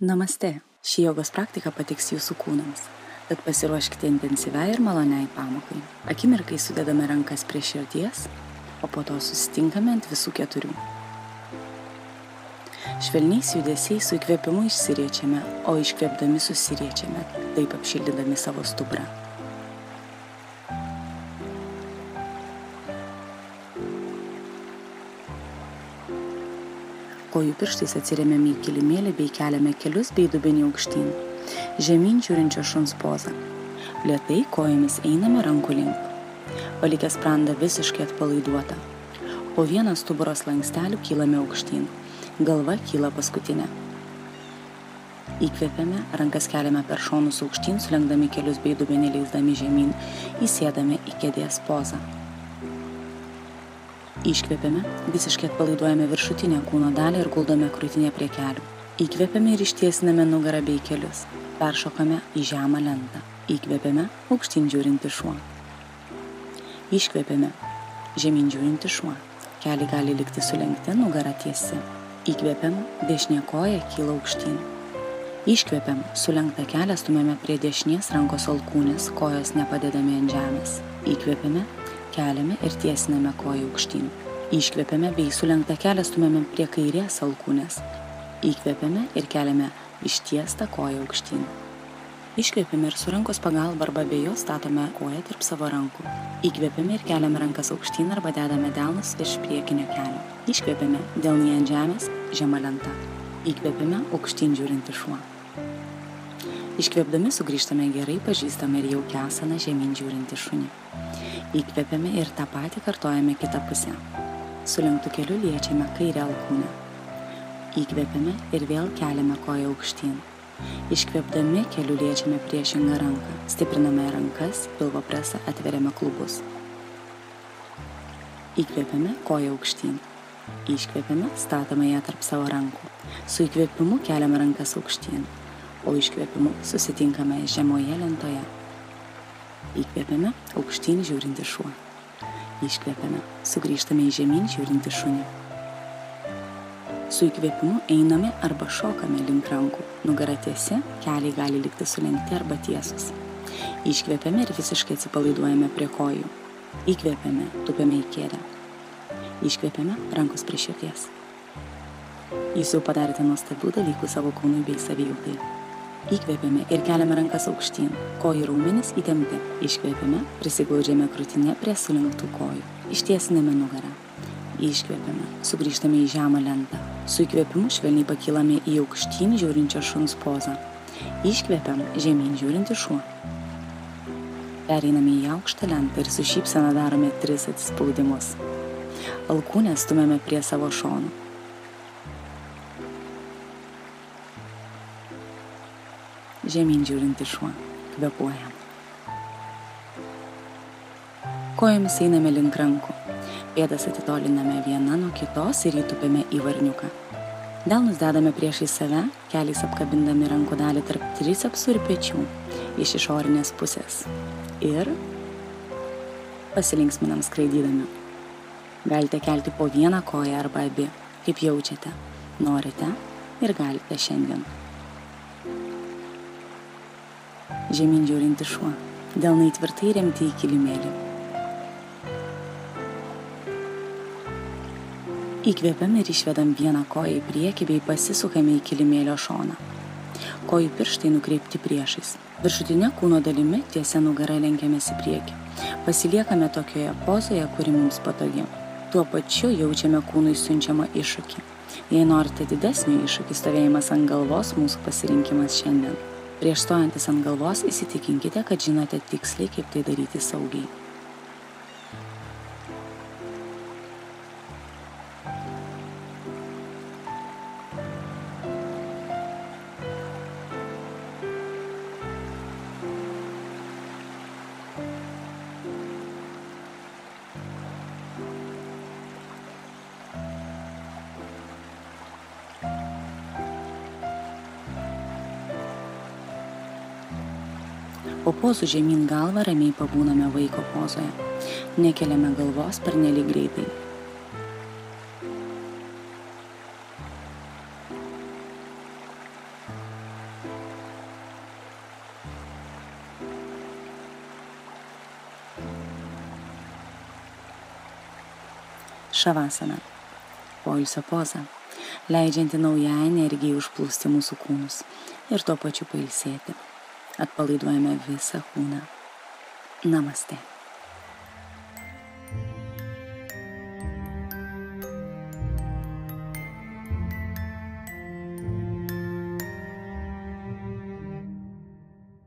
Namaste. Ši jogos praktika patiks jūsų kūnams, tad pasiruoškite intensyviai ir maloniai pamokai. Akimirkai sudedame rankas prie širdies, o po to susitinkame ant visų keturių. Švelniais judesiais su įkvėpimu išsiriečiame, o iškvėpdami susiriečiame, taip apšildydami savo stuburą. Kojų pirštais atsiremiame į kilimėlį bei keliame kelius bei dubenį aukštyn. Žemyn žiūrinčio šuns pozą. Lėtai kojomis einame rankų link. Palikę sprandą visiškai atpalaiduotą. Po vieną stuburo slankstelių kylame aukštyn. Galva kyla paskutinė. Įkvėpiame, rankas keliame per šonus aukštyn, sulenkdami kelius bei dubenį leisdami žemyn. Įsėdame į kėdės pozą. Iškvėpiame, visiškai atpalaiduojame viršutinę kūno dalį ir guldome krūtinę prie kelių. Įkvėpiame ir ištiesiname nugarą bei kelius. Peršokame į žemą lentą. Įkvėpiame, aukštyn žiūrinti šuo. Iškvėpiame, žemyn žiūrinti šuo. Keliai gali likti sulenkti, nugara tiesi. Įkvėpiam, dešinė koja kyla aukštyn. Iškvėpiam, sulenktą kelią stumėme prie dešinės rankos alkūnės, kojos nepadedami ant žemės. Įkvėpiame, keliame ir tiesiname koją aukštyn. Iškvėpiame bei sulenktą kelią stumėme prie kairės alkūnės. Įkvėpiame ir keliame ištiestą koją aukštyn. Iškvėpiame ir su rankos pagalba arba be jos statome koją tarp savo rankų. Įkvėpiame ir keliame rankas aukštyn arba dedame delnus virš priekinio kelio. Iškvėpiame, delnai ant žemės, žema lenta. Įkvėpiame, aukštyn žiūrinti šuo. Iškvėpdami sugrįžtame gerai pažįstamą ir jaukią asaną žemyn žiūrinti šunį. Įkvėpiame ir tą patį kartojame kitą pusę. Sulenktu keliu liečiame kairę alkūnę. Įkvėpiame ir vėl keliame koją aukštyn. Iškvėpdami keliu liečiame priešingą ranką. Stipriname rankas, pilvo presą, atveriame klubus. Įkvėpiame koją aukštyn. Iškvėpiame, statome ją tarp savo rankų. Su įkvėpimu keliame rankas aukštyn, o iškvėpimu susitinkame žemoje lentoje. Įkvėpiame, aukštyn žiūrinti šuo. Iškvėpiame, sugrįžtame į žemyn žiūrinti šunį. Su įkvėpimu einame arba šokame link rankų. Nugara tiesi, keliai gali likti sulenkti arba tiesus. Iškvėpiame ir visiškai atsipalaiduojame prie kojų. Įkvėpiame, tupėme į kėdę. Iškvėpiame, rankos prie širdies. Jūs jau padarėte nuostabių dalykų savo kūnui bei savijautai. Įkvėpiame ir keliame rankas aukštyn, kojų raumenys įtempti. Iškvėpiame, prisiglaudžiame krūtinę prie sulenktų kojų. Ištiesiname nugarą. Iškvėpiame, sugrįžtame į žemą lentą. Su įkvėpimu švelniai pakylame į aukštyn žiūrinčio šuns pozą. Iškvėpiam, žemyn žiūrinti šuo. Pereiname į aukštą lentą ir su šypsena darome 3 atsispaudimus. Alkūnę stumėme prie savo šonų. Žemyn žiūrinti šuo. Kvėpuojam. Kojomis einame link rankų. Pėdas atitoliname vieną nuo kitos ir įtupėme į varniuką. Delnus dedame priešais save, keliais apkabindami rankų dalį tarp tricepsų ir pečių iš išorinės pusės. Ir pasilinksminam skraidydami. Galite kelti po vieną koją arba abi, kaip jaučiate, norite ir galite šiandien. Žemyn žiūrinti šuo. Delnai tvirtai remti į kilimėlį. Įkvėpiam ir išvedam vieną koją į priekį bei pasisukame į kilimėlio šoną. Kojų pirštai nukreipti priešais. Viršutinė kūno dalimi tiesia nugara lenkiamės į priekį. Pasiliekame tokioje pozoje, kuri mums patogi. Tuo pačiu jaučiame kūnui siunčiamą iššūkį. Jei norite didesnio iššūkį, stovėjimas ant galvos mūsų pasirinkimas šiandien. Prieš stojantis ant galvos įsitikinkite, kad žinote tiksliai, kaip tai daryti saugiai. Po pozų žemyn galvą ramiai pabūname vaiko pozoje. Nekeliame galvos pernelyg greitai. Šavasana. Poilsio poza, leidžianti naują energiją užplūsti mūsų kūnus ir tuo pačiu pailsėti. Atpalaiduojame visą kūną. Namaste.